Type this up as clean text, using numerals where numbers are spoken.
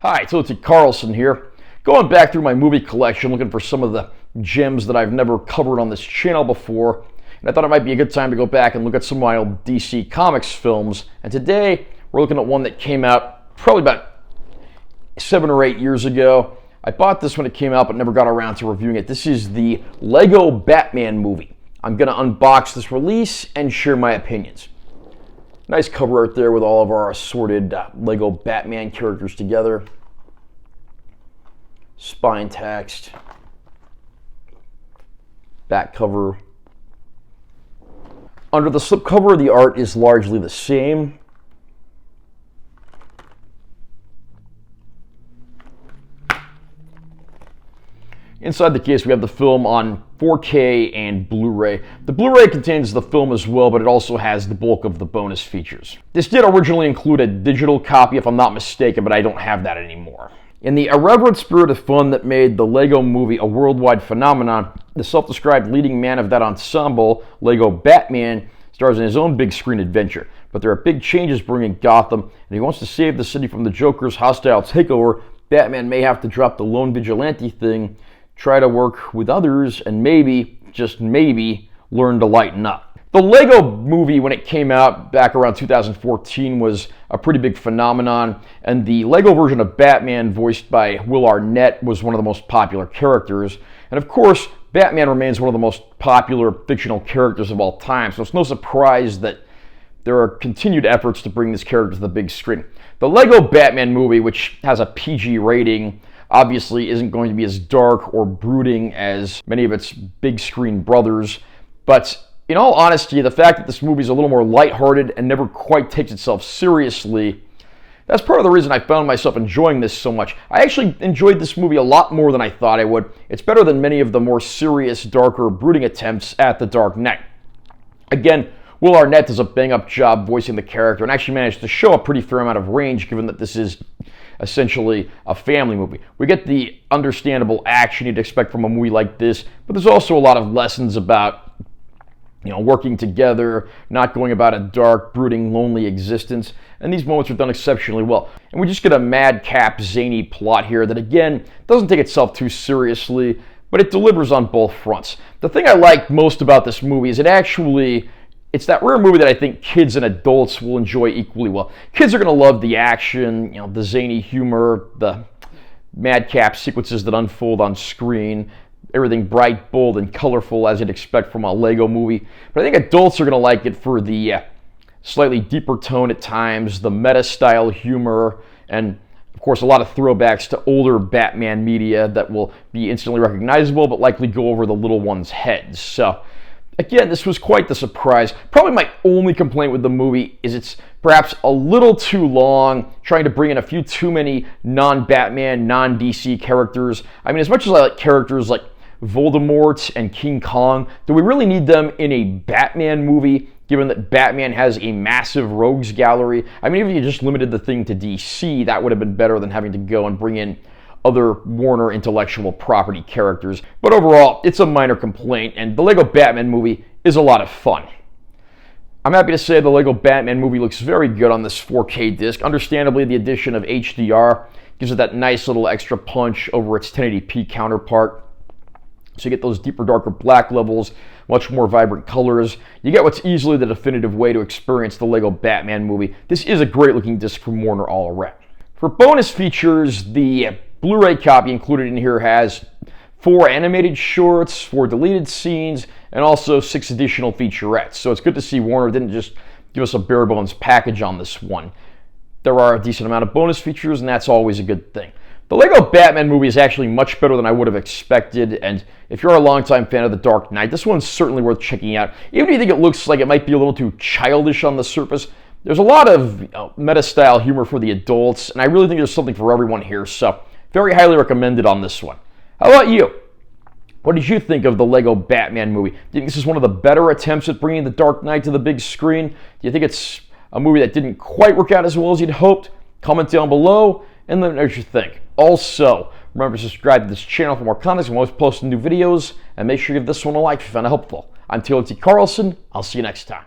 Hi, Tilty Carlson here. Going back through my movie collection looking for some of the gems that I've never covered on this channel before. And I thought it might be a good time to go back and look at some of my old DC Comics films. And today we're looking at one that came out probably about 7 or 8 years ago. I bought this when it came out but never got around to reviewing it. This is the Lego Batman movie. I'm going to unbox this release and share my opinions. Nice cover art there with all of our assorted Lego Batman characters together. Spine text. Back cover. Under the slipcover, the art is largely the same. Inside the case, we have the film on 4K and Blu-ray. The Blu-ray contains the film as well, but it also has the bulk of the bonus features. This did originally include a digital copy, if I'm not mistaken, but I don't have that anymore. In the irreverent spirit of fun that made the Lego movie a worldwide phenomenon, the self-described leading man of that ensemble, Lego Batman, stars in his own big screen adventure. But there are big changes brewing in Gotham, and if he wants to save the city from the Joker's hostile takeover, Batman may have to drop the lone vigilante thing, try to work with others, and maybe, just maybe, learn to lighten up. The Lego movie, when it came out back around 2014, was a pretty big phenomenon, and the Lego version of Batman, voiced by Will Arnett, was one of the most popular characters. And of course, Batman remains one of the most popular fictional characters of all time, so it's no surprise that there are continued efforts to bring this character to the big screen. The Lego Batman movie, which has a PG rating, obviously isn't going to be as dark or brooding as many of its big screen brothers, but in all honesty, the fact that this movie is a little more lighthearted and never quite takes itself seriously, that's part of the reason I found myself enjoying this so much. I actually enjoyed this movie a lot more than I thought I would. It's better than many of the more serious, darker, brooding attempts at The Dark Knight. Again, Will Arnett does a bang-up job voicing the character and actually managed to show a pretty fair amount of range given that this is essentially a family movie. We get the understandable action you'd expect from a movie like this, but there's also a lot of lessons about working together, not going about a dark, brooding, lonely existence, and these moments are done exceptionally well. And we just get a madcap, zany plot here that, again, doesn't take itself too seriously, but it delivers on both fronts. The thing I like most about this movie is it's that rare movie that I think kids and adults will enjoy equally well. Kids are going to love the action, the zany humor, the madcap sequences that unfold on screen, everything bright, bold, and colorful as you'd expect from a Lego movie. But I think adults are going to like it for the slightly deeper tone at times, the meta-style humor, and of course a lot of throwbacks to older Batman media that will be instantly recognizable but likely go over the little ones' heads. So again, this was quite the surprise. Probably my only complaint with the movie is it's perhaps a little too long, trying to bring in a few too many non-Batman, non-DC characters. I mean, as much as I like characters like Voldemort and King Kong, do we really need them in a Batman movie, given that Batman has a massive rogues gallery? I mean, if you just limited the thing to DC, that would have been better than having to go and bring in other Warner intellectual property characters. But overall, it's a minor complaint, and the Lego Batman movie is a lot of fun. I'm happy to say the Lego Batman movie looks very good on this 4K disc. Understandably, the addition of HDR gives it that nice little extra punch over its 1080p counterpart. So you get those deeper, darker black levels, much more vibrant colors. You get what's easily the definitive way to experience the Lego Batman movie. This is a great looking disc from Warner all around. For bonus features, the Blu-ray copy included in here has 4 animated shorts, 4 deleted scenes, and also 6 additional featurettes. So it's good to see Warner didn't just give us a bare bones package on this one. There are a decent amount of bonus features, and that's always a good thing. The Lego Batman movie is actually much better than I would have expected, and if you're a longtime fan of The Dark Knight, this one's certainly worth checking out. Even if you think it looks like it might be a little too childish on the surface, there's a lot of meta-style humor for the adults, and I really think there's something for everyone here, so very highly recommended on this one. How about you? What did you think of the Lego Batman movie? Do you think this is one of the better attempts at bringing The Dark Knight to the big screen? Do you think it's a movie that didn't quite work out as well as you'd hoped? Comment down below and let me know what you think. Also, remember to subscribe to this channel for more content. I'm always posting new videos, and make sure you give this one a like if you found it helpful. I'm Tilty Carlson. I'll see you next time.